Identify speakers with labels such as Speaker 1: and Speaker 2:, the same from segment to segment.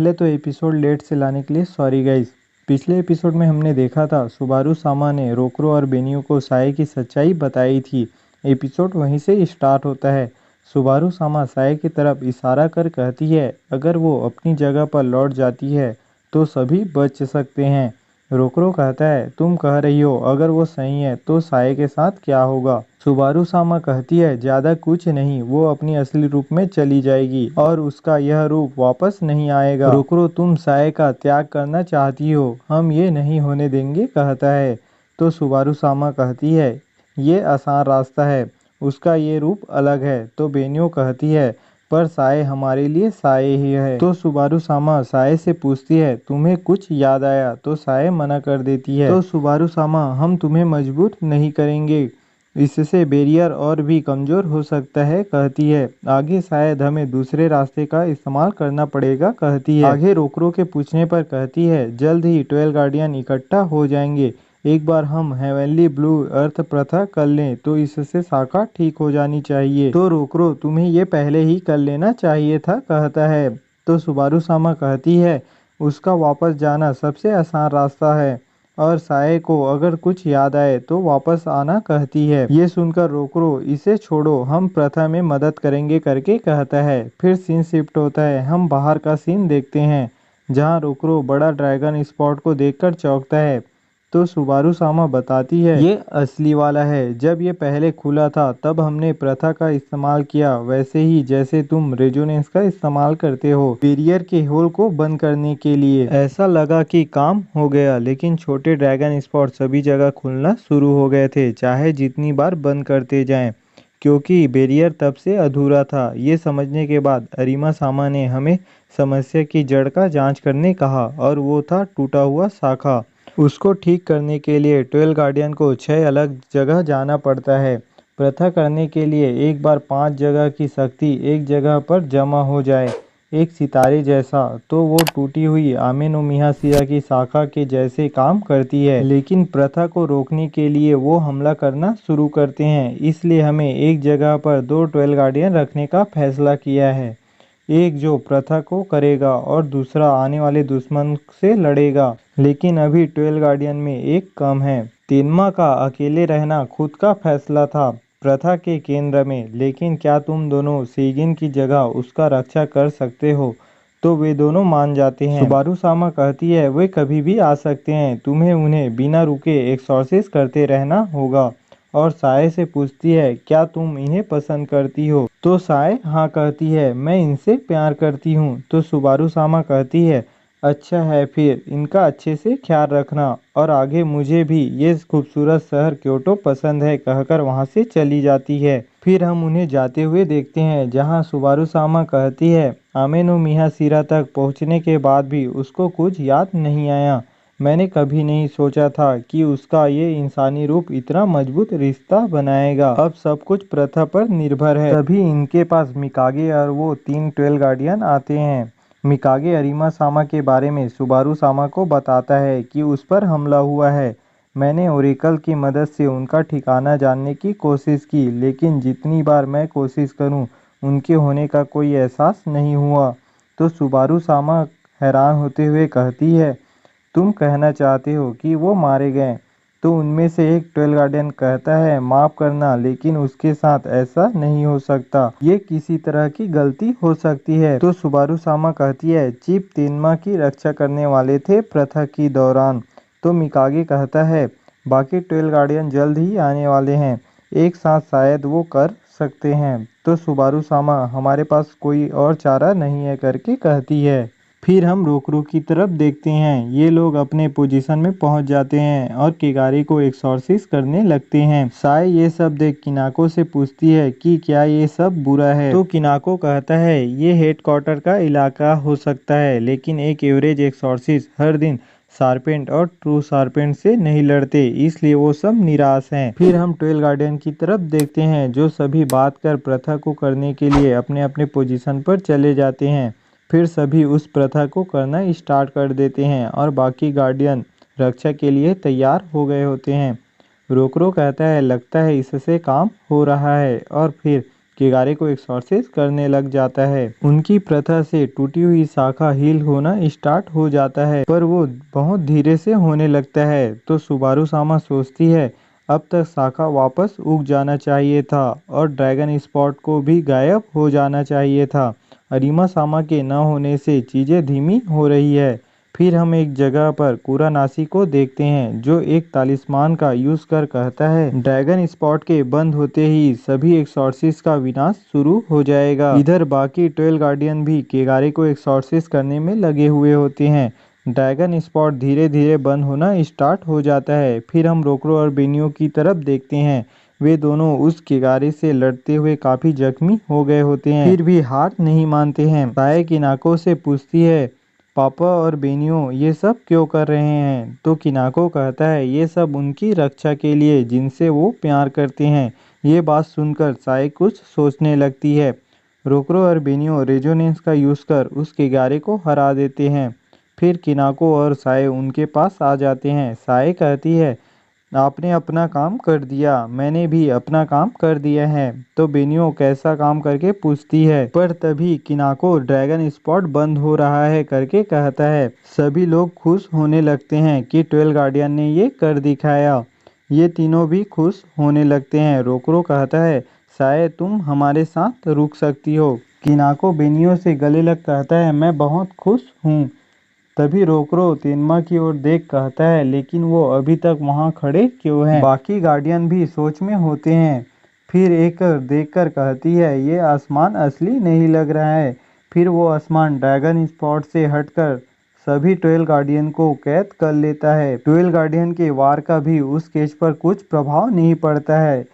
Speaker 1: पहले तो episode late से लाने के लिए सॉरी गाइस। पिछले एपिसोड में हमने देखा था सुबारू सामा ने रोकरो और बेनियो को साए की सच्चाई बताई थी। एपिसोड वहीं से स्टार्ट होता है। सुबारू सामा साए की तरफ इशारा कर कहती है अगर वो अपनी जगह पर लौट जाती है तो सभी बच सकते हैं। रोकरो कहता है तुम कह रही हो अगर वो सही है तो साए के साथ क्या होगा। सुबारू सामा कहती है ज्यादा कुछ नहीं, वो अपनी असली रूप में चली जाएगी और उसका यह रूप वापस नहीं आएगा। रोकरो तुम साए का त्याग करना चाहती हो, हम ये नहीं होने देंगे कहता है। तो सुबारू सामा कहती है ये आसान रास्ता है, उसका ये रूप अलग है। तो बेनियो कहती है पर साए हमारे लिए साए ही है। तो सुबारू सामा साए से पूछती है तुम्हें कुछ याद आया, तो साए मना कर देती है। तो सुबारू सामा हम तुम्हें मजबूर नहीं करेंगे, इससे बैरियर और भी कमजोर हो सकता है कहती है। आगे शायद हमें दूसरे रास्ते का इस्तेमाल करना पड़ेगा कहती है। आगे रोकरो के पूछने पर कहती है जल्द ही 12 गार्डियन इकट्ठा हो जाएंगे, एक बार हम हेवनली ब्लू अर्थ प्रथा कर लें तो इससे शाखा ठीक हो जानी चाहिए। तो रोकरो तुम्हें ये पहले ही कर लेना चाहिए था कहता है। तो सुबारू सामा कहती है उसका वापस जाना सबसे आसान रास्ता है और साए को अगर कुछ याद आए तो वापस आना कहती है। ये सुनकर रोकरो इसे छोड़ो हम प्रथा में मदद करेंगे करके कहता है। फिर सीन शिफ्ट होता है, हम बाहर का सीन देखते हैं जहाँ रोकरो बड़ा ड्रैगन स्पॉट को देखकर चौंकता है। तो सुबारू सामा बताती है ये असली वाला है, जब ये पहले खुला था तब हमने प्रथा का इस्तेमाल किया वैसे ही जैसे तुम रेजोनेंस का इस्तेमाल करते हो बैरियर के होल को बंद करने के लिए। ऐसा लगा कि काम हो गया, लेकिन छोटे ड्रैगन स्पॉट सभी जगह खुलना शुरू हो गए थे चाहे जितनी बार बंद करते जाएं, क्योंकि बैरियर तब से अधूरा था। ये समझने के बाद अरीमा सामा ने हमें समस्या की जड़ का जांच करने कहा और वो था टूटा हुआ शाखा। उसको ठीक करने के लिए 12 गार्डियन को 6 अलग जगह जाना पड़ता है। प्रथा करने के लिए एक बार 5 जगह की शक्ति एक जगह पर जमा हो जाए एक सितारे जैसा, तो वो टूटी हुई आमेनो मिया सिरा की शाखा के जैसे काम करती है। लेकिन प्रथा को रोकने के लिए वो हमला करना शुरू करते हैं, इसलिए हमें एक जगह पर 2 12 गार्डियन रखने का फैसला किया है, एक जो प्रथा को करेगा और दूसरा आने वाले दुश्मन से लड़ेगा। लेकिन अभी 12 गार्डियन में एक कम है। तेनमा का अकेले रहना खुद का फैसला था प्रथा के केंद्र में, लेकिन क्या तुम दोनों सेगिन की जगह उसका रक्षा कर सकते हो? तो वे दोनों मान जाते हैं। सुबारू सामा कहती है वे कभी भी आ सकते हैं, तुम्हें उन्हें बिना रुके एक्सॉर्सिस्ट करते रहना होगा। और साए से पूछती है क्या तुम इन्हें पसंद करती हो? तो साए हाँ कहती है मैं इनसे प्यार करती हूँ। तो सुबारू सामा कहती है अच्छा है, फिर इनका अच्छे से ख्याल रखना और आगे मुझे भी ये खूबसूरत शहर क्योटो पसंद है कहकर वहाँ से चली जाती है। फिर हम उन्हें जाते हुए देखते हैं जहाँ सुबारू सामा कहती है आमेनो मिया सिरा तक पहुँचने के बाद भी उसको कुछ याद नहीं आया। मैंने कभी नहीं सोचा था कि उसका ये इंसानी रूप इतना मजबूत रिश्ता बनाएगा। अब सब कुछ प्रथा पर निर्भर है। तभी इनके पास मिकागे और वो 3 12 गार्डियन आते हैं। मिकागे अरीमा सामा के बारे में सुबारू सामा को बताता है कि उस पर हमला हुआ है। मैंने ओरेकल की मदद से उनका ठिकाना जानने की कोशिश की, लेकिन जितनी बार मैं कोशिश करूं उनके होने का कोई एहसास नहीं हुआ। तो सुबारू सामा हैरान होते हुए कहती है तुम कहना चाहते हो कि वो मारे गए? तो उनमें से एक 12 गार्डियन कहता है माफ करना, लेकिन उसके साथ ऐसा नहीं हो सकता, ये किसी तरह की गलती हो सकती है। तो सुबारू सामा कहती है चीफ तेनमा की रक्षा करने वाले थे प्रथा की दौरान। तो मिकागे कहता है बाकी 12 गार्डियन जल्द ही आने वाले हैं, एक साथ शायद वो कर सकते हैं। तो सुबारू सामा हमारे पास कोई और चारा नहीं है करके कहती है। फिर हम रोकरो की तरफ देखते हैं। ये लोग अपने पोजीशन में पहुंच जाते हैं और किगारी को एक्सॉर्सिस्ट करने लगते हैं। साए ये सब देख किनाको से पूछती है कि क्या ये सब बुरा है? तो किनाको कहता है ये हेडक्वार्टर का इलाका हो सकता है, लेकिन एक एवरेज एक्सॉर्सिस्ट हर दिन शार्पेंट और ट्रू शार्पेंट से नहीं लड़ते, इसलिए वो सब निराश हैं। फिर हम 12 गार्डियन की तरफ देखते हैं जो सभी बात कर प्रथा को करने के लिए अपने अपने पोजीशन पर चले जाते हैं। फिर सभी उस प्रथा को करना स्टार्ट कर देते हैं और बाकी गार्डियन रक्षा के लिए तैयार हो गए होते हैं। रोकरो कहता है लगता है इससे काम हो रहा है, और फिर केगारे को एक्सॉर्सिस्ट करने लग जाता है। उनकी प्रथा से टूटी हुई शाखा हील होना स्टार्ट हो जाता है, पर वो बहुत धीरे से होने लगता है। तो सुबारू सामा सोचती है अब तक शाखा वापस उग जाना चाहिए था और ड्रैगन स्पॉट को भी गायब हो जाना चाहिए था। अरीमा सामा के न होने से चीज़ें धीमी हो रही है। फिर हम एक जगह पर कुरानासी को देखते हैं जो एक तालिस्मान का यूज कर कहता है ड्रैगन स्पॉट के बंद होते ही सभी एक्सॉर्सिस्ट का विनाश शुरू हो जाएगा। इधर बाकी 12 गार्डियन भी केगारे को एक्सॉर्सिस्ट करने में लगे हुए होते हैं। ड्रैगन स्पॉट धीरे धीरे बंद होना स्टार्ट हो जाता है। फिर हम रोकरो और बेनियो की तरफ देखते हैं। वे दोनों उस केगारे से लड़ते हुए काफी जख्मी हो गए होते हैं, फिर भी हार नहीं मानते हैं। साये किनाको से पूछती है पापा और बेनियो ये सब क्यों कर रहे हैं? तो किनाको कहता है ये सब उनकी रक्षा के लिए जिनसे वो प्यार करते हैं। ये बात सुनकर साये कुछ सोचने लगती है। रोकरो और बेनियो रेजोनेंस का यूज कर उस केगारे को हरा देते हैं। फिर किनाको और साये उनके पास आ जाते हैं। साये कहती है आपने अपना काम कर दिया, मैंने भी अपना काम कर दिया है। तो बेनियो कैसा काम करके पूछती है, पर तभी किनाको ड्रैगन स्पॉट बंद हो रहा है करके कहता है। सभी लोग खुश होने लगते हैं कि 12 गार्डियन ने ये कर दिखाया। ये तीनों भी खुश होने लगते हैं। रोकरो कहता है शायद तुम हमारे साथ रुक सकती हो। किनाको बेनियो से गले लग कहता है मैं बहुत खुश हूँ। तभी रोकरो तेनमा की ओर देख कहता है लेकिन वो अभी तक वहाँ खड़े क्यों हैं? बाकी गार्डियन भी सोच में होते हैं। फिर एक देखकर कहती है ये आसमान असली नहीं लग रहा है। फिर वो आसमान ड्रैगन स्पॉट से हटकर सभी 12 गार्डियन को कैद कर लेता है। 12 गार्डियन के वार का भी उस केज पर कुछ प्रभाव नहीं पड़ता है।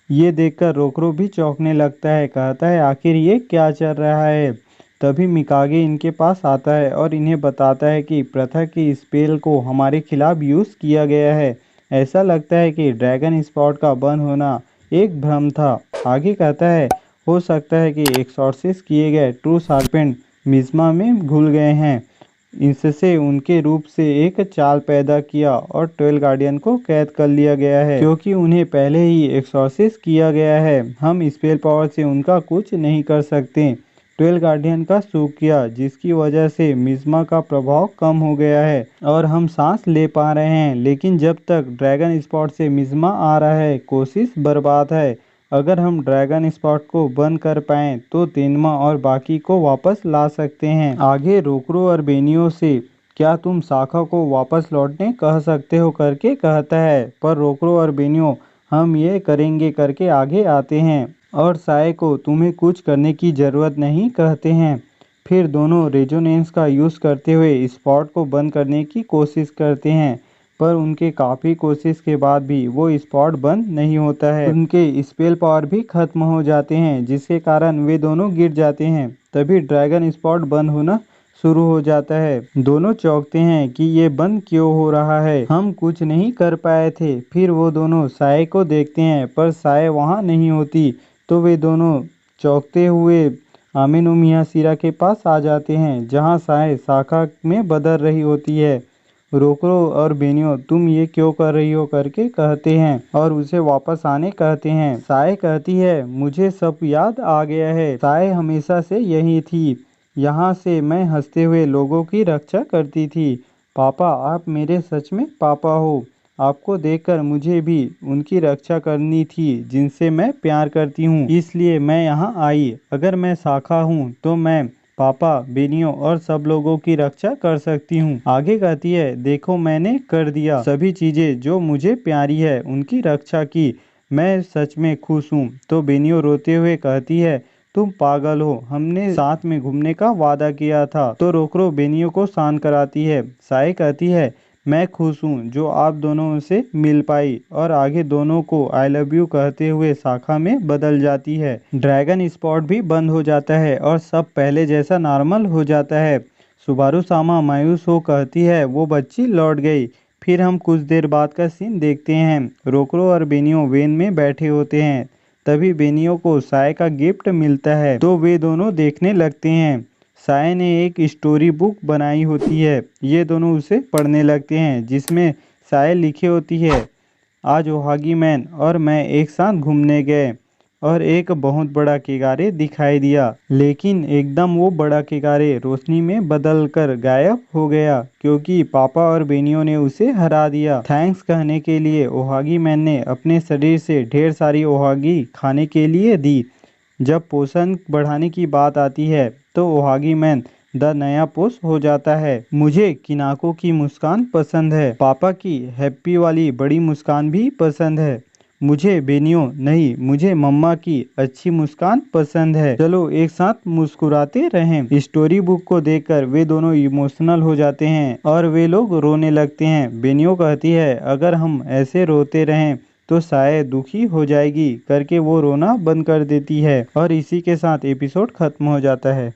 Speaker 1: ये देखकर रोकरो भी चौंकने लगता है, कहता है आखिर ये क्या चल रहा है। तभी मिकागे इनके पास आता है और इन्हें बताता है कि प्रथा की स्पेल को हमारे खिलाफ यूज़ किया गया है। ऐसा लगता है कि ड्रैगन स्पॉट का बंद होना एक भ्रम था। आगे कहता है हो सकता है कि एक्सॉर्सिस्ट किए गए ट्रू सार्पेंट मिज़्मा में घुल गए हैं। इससे उनके रूप से एक चाल पैदा किया और 12 गार्डियन को कैद कर लिया गया है क्योंकि उन्हें पहले ही एक्सॉर्सिस्ट किया गया है। हम स्पेल पावर से उनका कुछ नहीं कर सकते। 12 गार्डियन का सूख किया जिसकी वजह से मिज़्मा का प्रभाव कम हो गया है और हम सांस ले पा रहे हैं। लेकिन जब तक ड्रैगन स्पॉट से मिज़्मा आ रहा है कोशिश बर्बाद है। अगर हम ड्रैगन स्पॉट को बंद कर पाएं तो तेनमा और बाकी को वापस ला सकते हैं। आगे रोकरो और बेनियो से क्या तुम शाखा को वापस लौटने कह सकते हो करके कहता है, पर रोकरो और बेनियो हम ये करेंगे करके आगे आते हैं और साये को तुम्हें कुछ करने की ज़रूरत नहीं कहते हैं। फिर दोनों रेजोनेंस का यूज़ करते हुए स्पॉट को बंद करने की कोशिश करते हैं, पर उनके काफ़ी कोशिश के बाद भी वो स्पॉट बंद नहीं होता है। उनके स्पेल पावर भी खत्म हो जाते हैं जिसके कारण वे दोनों गिर जाते हैं। तभी ड्रैगन स्पॉट बंद होना शुरू हो जाता है। दोनों चौंकते हैं कि ये बंद क्यों हो रहा है, हम कुछ नहीं कर पाए थे। फिर वो दोनों साये को देखते हैं पर साये वहाँ नहीं होती। तो वे दोनों चौंकते हुए आमिनो मियाशिरा के पास आ जाते हैं जहाँ साये शाखा में बदल रही होती है। रोकरो और बेनियो तुम ये क्यों कर रही हो करके कहते हैं और उसे वापस आने कहते हैं। साये कहती है मुझे सब याद आ गया है, साये हमेशा से यही थी। यहाँ से मैं हंसते हुए लोगों की रक्षा करती थी। पापा आप मेरे सच में पापा हो। आपको देखकर मुझे भी उनकी रक्षा करनी थी जिनसे मैं प्यार करती हूँ, इसलिए मैं यहाँ आई। अगर मैं शाखा हूँ तो मैं पापा बेनियो और सब लोगों की रक्षा कर सकती हूँ। आगे कहती है देखो मैंने कर दिया सभी चीज़ें जो मुझे प्यारी है उनकी रक्षा की, मैं सच में खुश हूँ। तो बेनियो रोते हुए कहती है तुम पागल हो, हमने साथ में घूमने का वादा किया था। तो रोकरो बेनियो को शांत कराती है। साये कहती है मैं खुश हूँ जो आप दोनों से मिल पाई और आगे दोनों को आई लव यू कहते हुए शाखा में बदल जाती है। ड्रैगन स्पॉट भी बंद हो जाता है और सब पहले जैसा नॉर्मल हो जाता है। सुबारू सामा मायूस हो कहती है वो बच्ची लौट गई। फिर हम कुछ देर बाद का सीन देखते हैं। रोकरो और बेनियो वेन में बैठे होते हैं। तभी बेनियो को साये का गिफ्ट मिलता है तो वे दोनों देखने लगते हैं। साये ने एक स्टोरी बुक बनाई होती है, ये दोनों उसे पढ़ने लगते हैं जिसमें साये लिखी होती है आज ओहागी मैन और मैं एक साथ घूमने गए और एक बहुत बड़ा किगारे दिखाई दिया, लेकिन एकदम वो बड़ा किगारे रोशनी में बदल कर गायब हो गया क्योंकि पापा और बेनियो ने उसे हरा दिया। थैंक्स कहने के लिए ओहागी मैन ने अपने शरीर से ढेर सारी ओहागी खाने के लिए दी। जब पोषण बढ़ाने की बात आती है तो ओहागी मैन द नया पोष हो जाता है। मुझे किनाको की मुस्कान पसंद है, पापा की हैप्पी वाली बड़ी मुस्कान भी पसंद है, मुझे बेनियो नहीं, मुझे मम्मा की अच्छी मुस्कान पसंद है, चलो एक साथ मुस्कुराते रहें। स्टोरी बुक को देखकर वे दोनों इमोशनल हो जाते हैं और वे लोग रोने लगते हैं। बेनियो कहती है अगर हम ऐसे रोते रहें तो शायद दुखी हो जाएगी करके वो रोना बंद कर देती है और इसी के साथ एपिसोड खत्म हो जाता है।